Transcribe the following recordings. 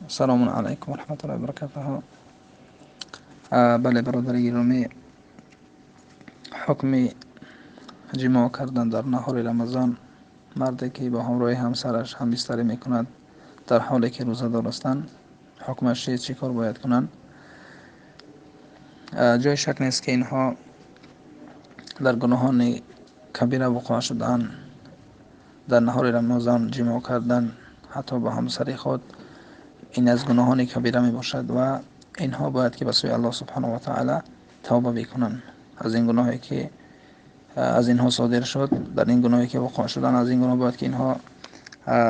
سلام علیکم و رحمت الله و برکاته. بله برادر گرامی، حکم جماع کردن در نهار رمضان، مردی که با همراه همسرش هم بستری میکند در حالی که روزه دار هستند، حکمش چی کار باید کنند؟ جای شک نیست که اینها در گناهان کبیره وقوع شدن. در نهار رمضان جماع کردن حتی با همسر خود، این از گناهان کبیره می باشد و اینها باید که به سوی الله سبحانه و تعالی توبه بکنند از این گناهی که از اینها صادر شد. در این گناهی که وقوع شدن از این گناه باید که اینها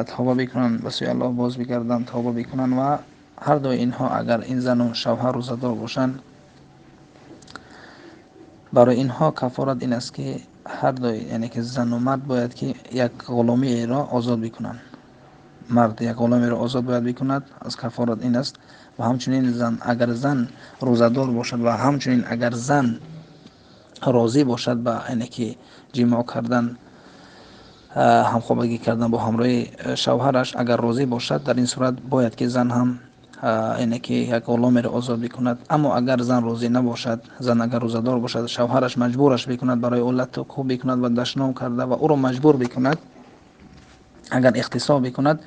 توبه بکنند، به سوی الله باز بگردند، توبه بکنند. و هر دو اینها اگر این زن و شوهر روزه‌دار باشند، برای اینها کفارت این است که هر دو، یعنی که زن و مرد باید که یک غلامی را آزاد بکنند. مرد یک غلامی را آزاد باید بکند، از کفارت این است. و همچنین زن، اگر زن روزه‌دار باشد و همچنین اگر زن راضی باشد به اینه که جماع کردن، همخوابگی کردن با همراه شوهرش، اگر راضی باشد، در این صورت باید که زن هم اینه که یک غلام را آزاد بکند. اما اگر زن راضی نباشد، زن اگر روزه‌دار باشد، شوهرش مجبورش بکند برای علت خوب بکند و دشنام کرده و او را مجبور بکند، اگر اغتصاب بکند،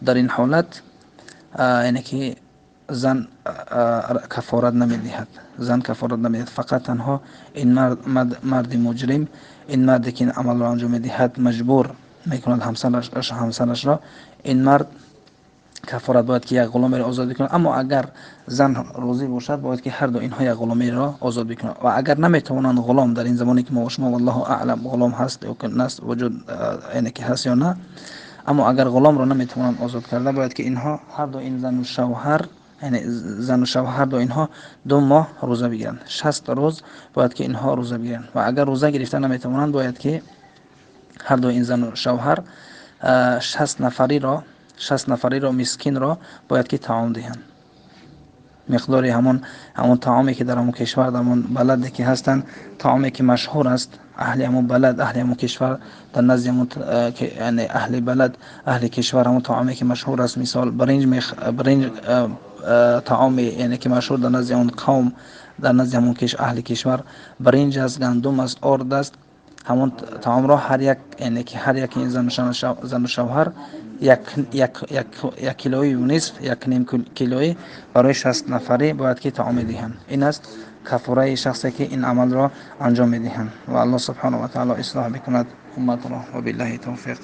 در این حالت اینه که زن کفارت نمیدهد. زن کفارت نمیدهد، فقط تنها این مرد مجرم، این مردی که این عمل را انجام میدهد، مجبور میکند همسرش را. این مرد کفارت باید که یک غلام را آزاد بکند. اما اگر زن راضی باشد، باید که هر دو اینها یک غلامی را آزاد بکنند. و اگر نمیتوانند، غلام در این زمانی که ما و شما والله اعلم غلام هست یا نست وجود اینه که هست یا نه، اما اگر غلام را نمیتوانند آزاد کرده، باید که اینها هر دو، این زن و شوهر، یعنی زن و شوهر هر دو اینها 2 ماه روزه بگیرند. 60 روز باید که اینها روزه بگیرند. و اگر روزه گرفته نمیتوانند، باید که هر دو این زن و شوهر 60 نفری را مسکین را باید که طعام دهند. مقداری همون طعامی که در همون کشور، در همون بلدی که هستن، طعامی که مشهور است، اهل همون بلد، اهل همون کشور، در نزد همون یعنی اهل بلد، اهل کشور، همون طعامی که مشهور است، مثال برنج طعامی یعنی که مشهور در نزد اون قوم، در نزد همون اهل کشور، برنج است، گندم است، آرد است. همون طعام را هر یک، یعنی که هر یک این زن و شوهر یک کیلویی و نصف، یک نیم کیلویی برای 60 نفری باید که طعام دهند. این است کفاره شخصی که این عمل را انجام میدهند. و الله سبحانه و تعالی اصلاح بکند امت را. و بالله توفیق.